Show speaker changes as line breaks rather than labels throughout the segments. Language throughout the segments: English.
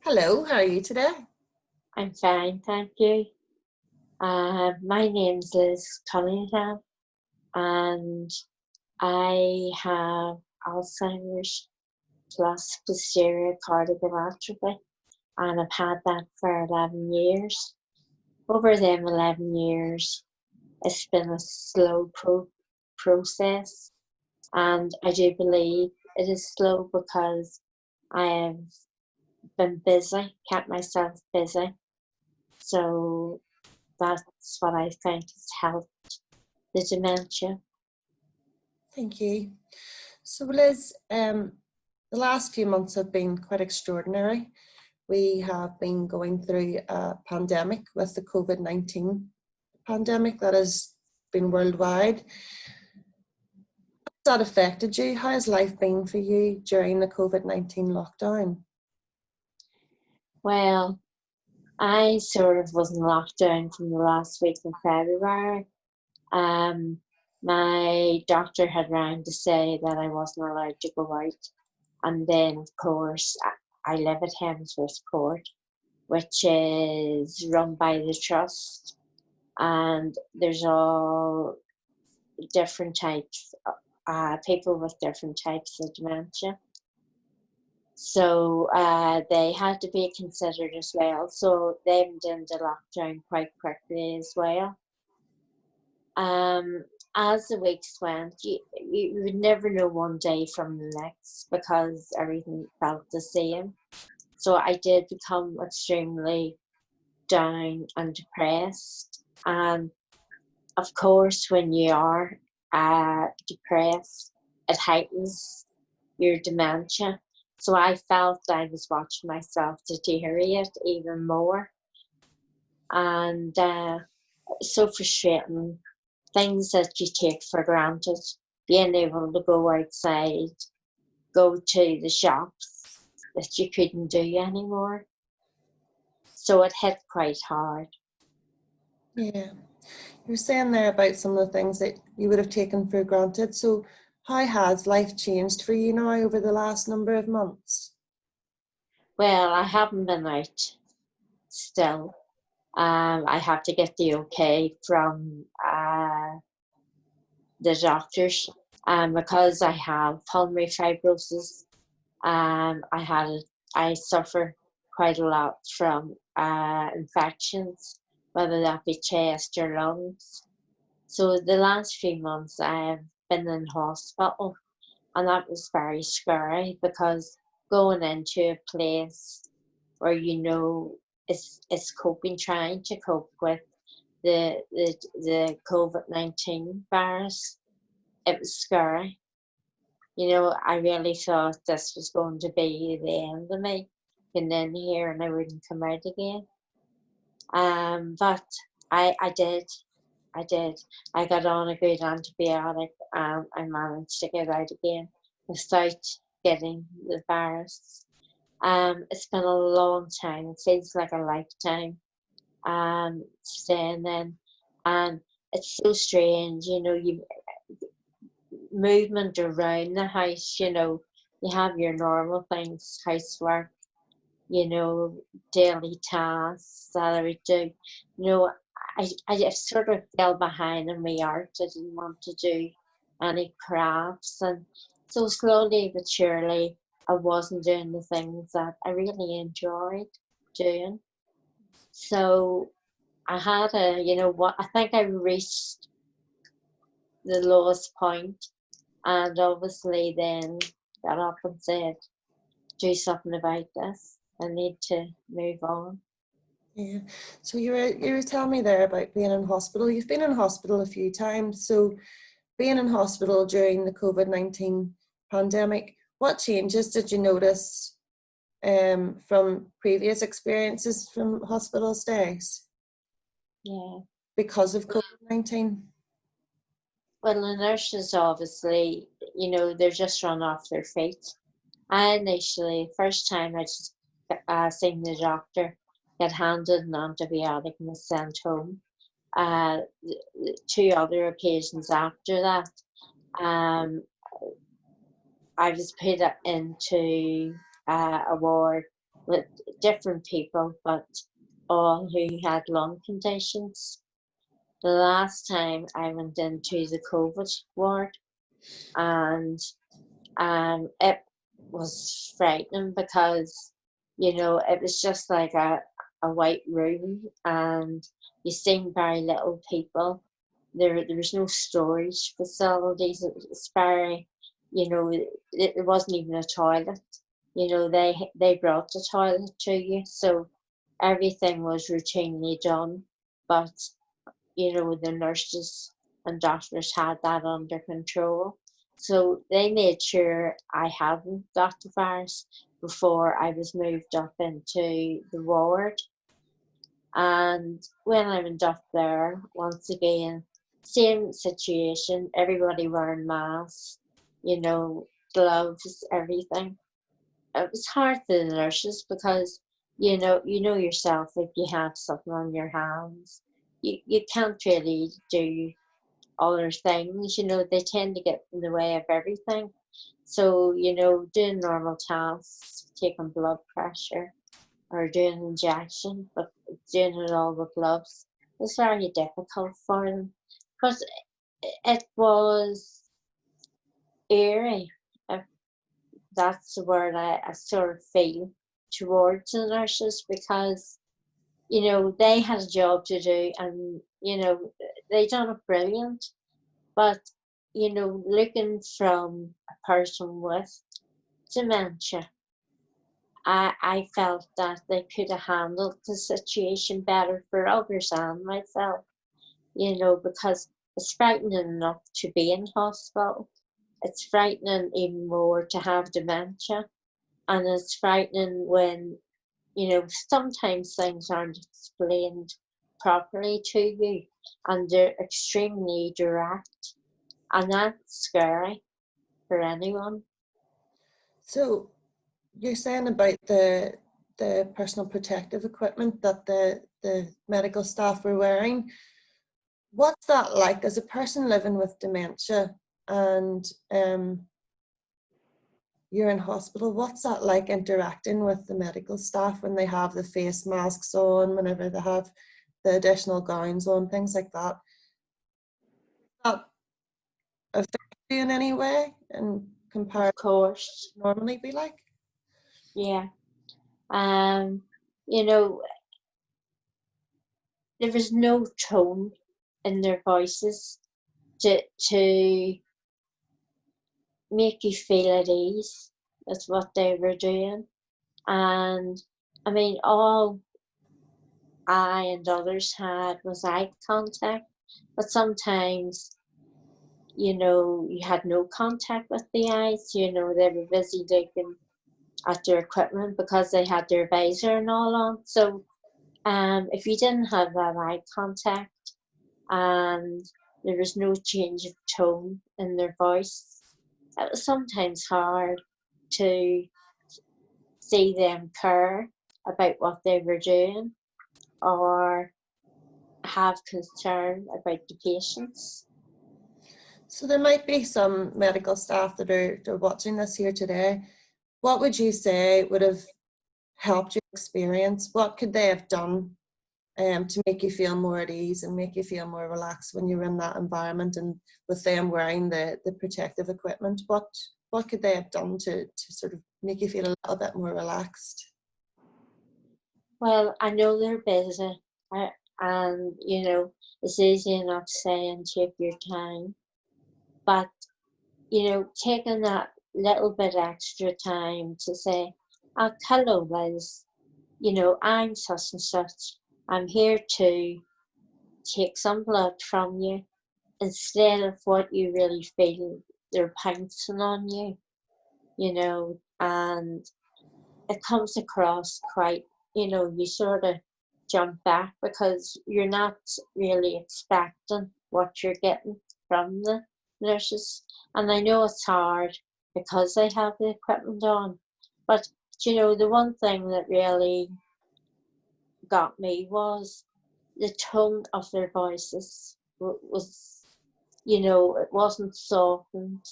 Hello, how are you today?
I'm fine, thank you. My name's Liz Cunningham, and I have Alzheimer's plus posterior cardiac atrophy, and I've had that for 11 years. Over them 11 years, it's been a slow process, and I do believe it is slow because I have been busy, kept myself busy. So that's what I think has helped the dementia.
Thank you. So Liz, the last few months have been quite extraordinary. We have been going through a pandemic with the COVID-19 pandemic that has been worldwide. How has that affected you? How has life been for you during the COVID-19 lockdown?
Well, I sort of was in lockdown from the last week of February. My doctor had rang to say that I wasn't allowed to go out. And then, of course, I live at Hemsworth Court, which is run by the trust. And there's all different types, people with different types of dementia. So they had to be considered as well. So they went into lockdown quite quickly as well. As the weeks went, you would never know one day from the next because everything felt the same. So I did become extremely down and depressed. And of course, when you are depressed, it heightens your dementia. So I felt I was watching myself deteriorate even more. And so frustrating. Things that you take for granted, being able to go outside, go to the shops that you couldn't do anymore. So it hit quite hard.
Yeah, you were saying there about some of the things that you would have taken for granted. So how has life changed for you now over the last number of months?
Well, I haven't been out still. I have to get the okay from the doctors, because I have pulmonary fibrosis. I suffer quite a lot from infections, whether that be chest or lungs. So the last few months I've been in hospital, and that was very scary because going into a place where it's trying to cope with the COVID-19 virus. It was scary. I really thought this was going to be the end of me, and then here and I wouldn't come out again. But I did. I got on a good antibiotic. I managed to get out again without getting the virus. It's been a long time. It feels like a lifetime. Staying in, and it's so strange. You movement around the house. You have your normal things, housework. Daily tasks that I would do. I just sort of fell behind in my art. I didn't want to do any crafts, and so slowly but surely I wasn't doing the things that I really enjoyed doing. So I had I think I reached the lowest point, and obviously then got up and said, do something about this. I need to move on.
Yeah. So you were telling me there about being in hospital. You've been in hospital a few times. So being in hospital during the COVID-19 pandemic, what changes did you notice from previous experiences from hospital stays?
Yeah.
Because of COVID-19?
Well, the nurses obviously, they're just run off their feet. I initially, first time I just seen the doctor, get handed an antibiotic and was sent home. Two other occasions after that, um, I was put into a ward with different people, but all who had lung conditions. The last time I went into the COVID ward, and it was frightening because, it was just like a white room, and you seen very little people. There was no storage facilities. It was very, it wasn't even a toilet. They brought the toilet to you, so everything was routinely done. But the nurses and doctors had that under control. So they made sure I hadn't got the virus before I was moved up into the ward. And when I went up there, once again, same situation, everybody wearing masks, gloves, everything. It was hard for the nurses because, you know yourself, if you have something on your hands, you can't really do other things, they tend to get in the way of everything. So, doing normal tasks, taking blood pressure or doing injection, but doing it all with gloves was very difficult for them because it was eerie, if that's the word I sort of feel towards the nurses, because they had a job to do, and they done it brilliant. But looking from a person with dementia, I felt that they could have handled the situation better for others and myself, because it's frightening enough to be in hospital. It's frightening even more to have dementia. And it's frightening when, sometimes things aren't explained properly to you and they're extremely direct. And that's scary for anyone.
So you're saying about the personal protective equipment that the medical staff were wearing. What's that like as a person living with dementia and you're in hospital? What's that like interacting with the medical staff when they have the face masks on, whenever they have the additional gowns on, things like that? That affect you in any way in comparison
Of course,
to normally be like?
yeah. Um, you know, there was no tone in their voices to make you feel at ease. That's what they were doing. And I mean, all I and others had was eye contact, but sometimes, you had no contact with the eyes. They were busy looking at their equipment because they had their visor and all on. So if you didn't have that eye contact and there was no change of tone in their voice, it was sometimes hard to see them care about what they were doing or have concern about the patients.
So there might be some medical staff that are watching this here today. What would you say would have helped your experience? What could they have done to make you feel more at ease and make you feel more relaxed when you're in that environment and with them wearing the protective equipment? What could they have done to sort of make you feel a little bit more relaxed?
Well, I know they're busy, and it's easy enough saying take your time, but taking that little bit extra time to say, oh, hello, Liz, I'm such and such. I'm here to take some blood from you instead of what you really feel they're pouncing on you, and it comes across quite, you sort of jump back because you're not really expecting what you're getting from the nurses. And I know it's hard because they have the equipment on, but the one thing that really got me was the tone of their voices was, it wasn't softened.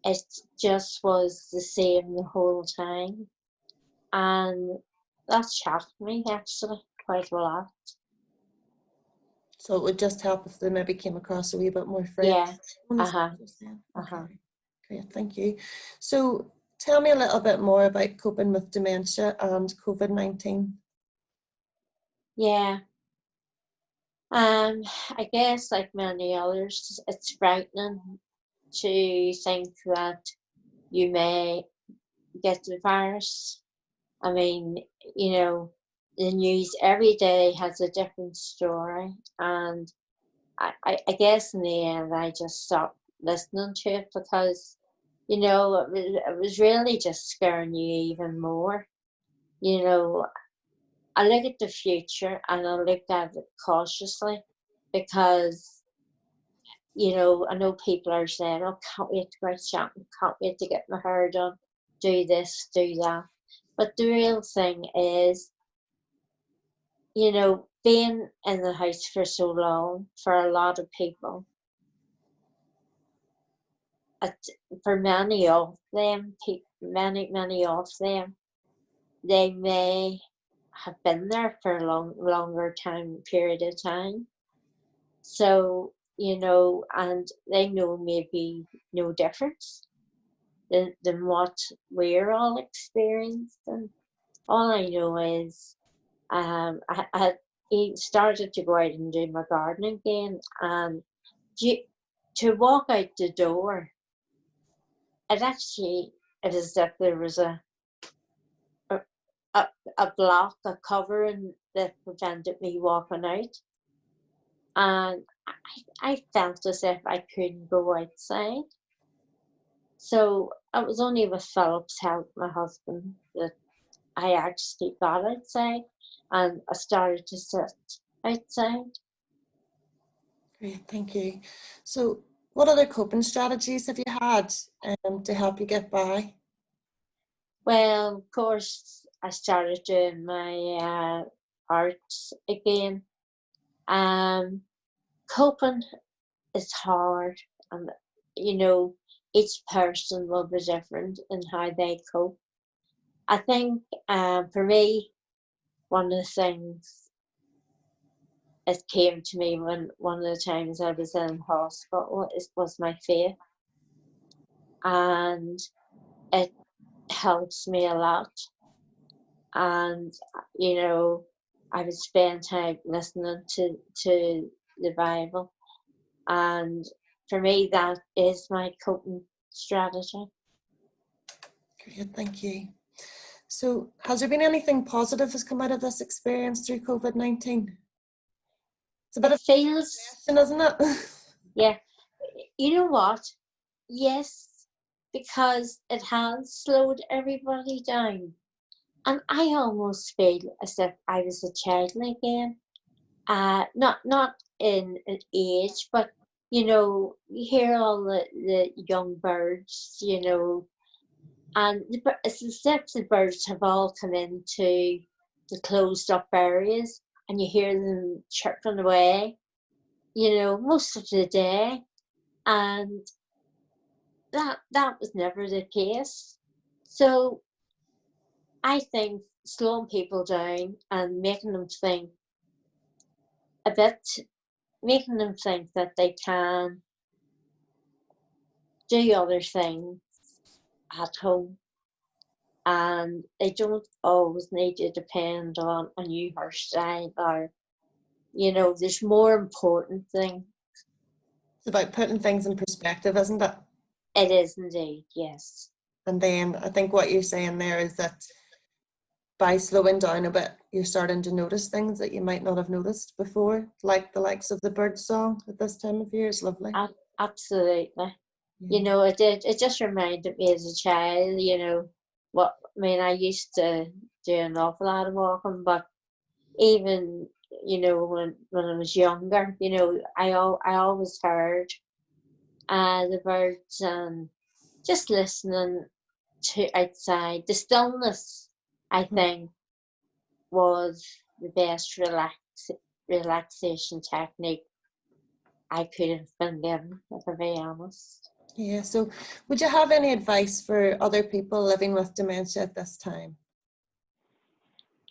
It just was the same the whole time. And that shocked me actually quite a lot.
So it would just help if they maybe came across a wee bit more friendly.
Yeah. Uh-huh. Uh-huh.
Okay, great, thank you. So tell me a little bit more about coping with dementia and COVID-19.
Yeah. I guess like many others, it's frightening to think that you may get the virus. I mean, you know, the news every day has a different story, and I guess in the end I just stopped listening to it because, it was really just scaring you even more. You know, I look at the future and I look at it cautiously because, I know people are saying, oh, can't wait to go out shopping, can't wait to get my hair done, do this, do that. But the real thing is, being in the house for so long, for a lot of people, it, for many of them, many of them, they may have been there for a longer time period of time. So, and they know maybe no difference than what we're all experiencing. All I know is I started to go out and do my gardening again, and you, to walk out the door, it was as if there was a, a, a block, a covering that prevented me walking out. And I felt as if I couldn't go outside. So it was only with Philip's help, my husband, that I actually got outside and I started to sit outside.
Great, thank you. So what other coping strategies have you had to help you get by?
Well, of course, I started doing my arts again. Um, Coping is hard, and each person will be different in how they cope. I think for me, one of the things it came to me when one of the times I was in hospital was my faith, and it helps me a lot. And I would spend time listening to the Bible, and for me that is my coping strategy.
Great, thank you. So has there been anything positive has come out of this experience through COVID-19? It's a bit
It
of
feels,
a question, isn't it?
yeah, you know what? Yes, because it has slowed everybody down. And I almost feel as if I was a child again. Not in age, but you hear all the young birds, and it's as if the birds have all come into the closed up areas, and you hear them chirping away, most of the day, and that was never the case. So I think slowing people down and a bit, making them think that they can do other things at home, and they don't always need to depend on a new hairstyle, or there's more important things.
It's about putting things in perspective, isn't it?
It is indeed, yes.
And then I think what you're saying there is that by slowing down a bit, you're starting to notice things that you might not have noticed before, like the likes of the bird song at this time of year is lovely.
Absolutely.
Yeah.
It just reminded me as a child, I used to do an awful lot of walking, but even, when I was younger, I always heard the birds, and just listening to outside. The stillness, I think, was the best relaxation technique I could have been given, if I'm being honest.
Yeah, so would you have any advice for other people living with dementia at this time?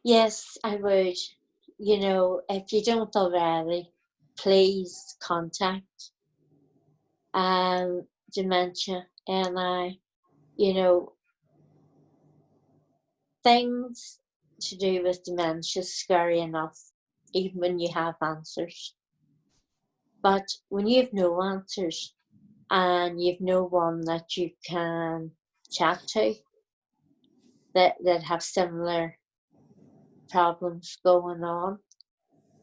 Yes, I would. You know, if you don't already, please contact Dementia NI. You know, things to do with dementia is scary enough, even when you have answers. But when you have no answers and you've no one that you can chat to that have similar problems going on,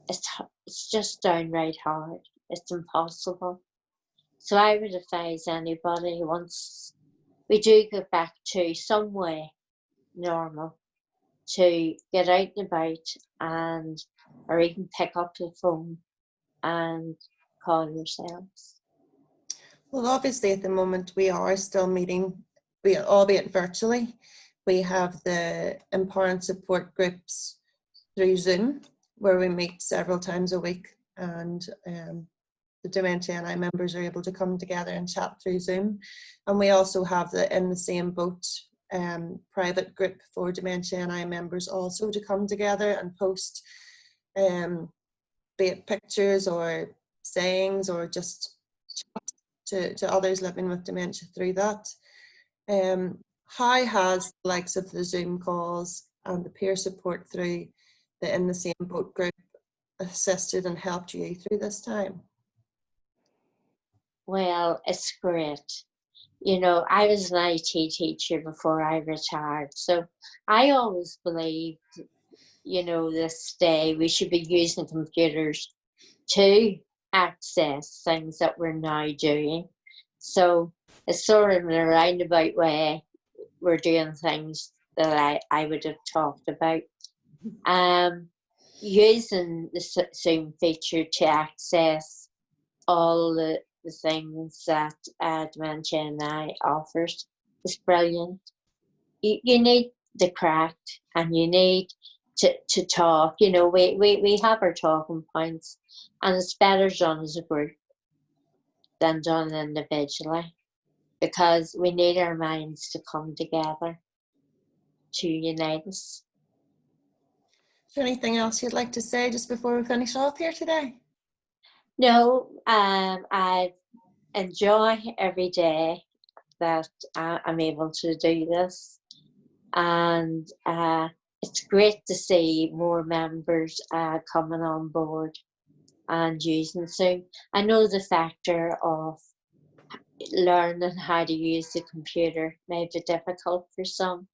it's just downright hard. It's impossible. So I would advise anybody, once we do get back to some way normal, to get out and about, and or even pick up the phone and call yourselves.
Well, obviously at the moment we are still meeting, albeit virtually. We have the Empower and Support groups through Zoom, where we meet several times a week, and the Dementia NI members are able to come together and chat through Zoom. And we also have the In the Same Boat private group for Dementia NI members also to come together and post be it pictures or sayings or just to others living with dementia through that. How has the likes of the Zoom calls and the peer support through the In the Same Boat group assisted and helped you through this time?
Well, it's great. You know, I was an IT teacher before I retired, so I always believed, you know, this day we should be using computers to access things that we're now doing. So it's sort of in a roundabout way we're doing things that I would have talked about. Using the Zoom feature to access all the things that Dementia NI offers is brilliant. You need the crack, and you need to talk. You know, we have our talking points, and it's better done as a group than done individually, because we need our minds to come together to unite us.
Is there anything else you'd like to say just before we finish off here today?
No, I enjoy every day that I'm able to do this, and it's great to see more members coming on board and using Zoom. I know the factor of learning how to use the computer may be difficult for some,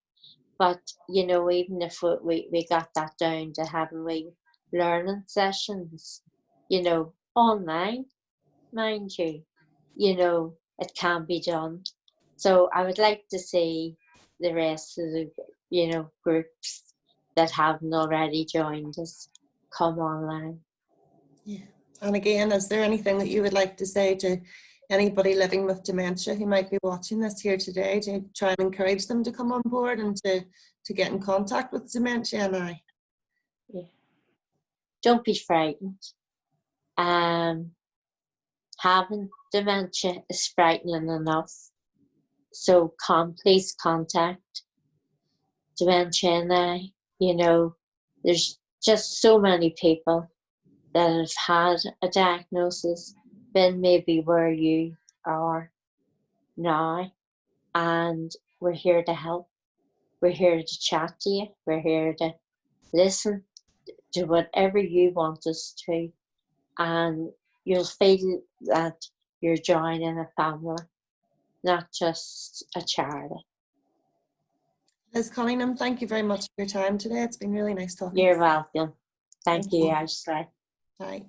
but you know, even if we got that down to having learning sessions, you know, online, mind you, you know, it can be done. So I would like to see the rest of the, you know, groups that haven't already joined us come online.
Yeah. And again, is there anything that you would like to say to anybody living with dementia who might be watching this here today, to try and encourage them to come on board and to get in contact with Dementia NI?
Yeah. Don't be frightened. Having dementia is frightening enough. So please contact Dementia NI. You know, there's just so many people that have had a diagnosis, been maybe where you are now, and we're here to help. We're here to chat to you. We're here to listen to whatever you want us to, and you'll feel that you're joining a family, not just a charity.
Liz Cunningham, thank you very much for your time today. It's been really nice talking.
You're welcome. Thank
Thank
you,
you.
Ashleigh.
Bye.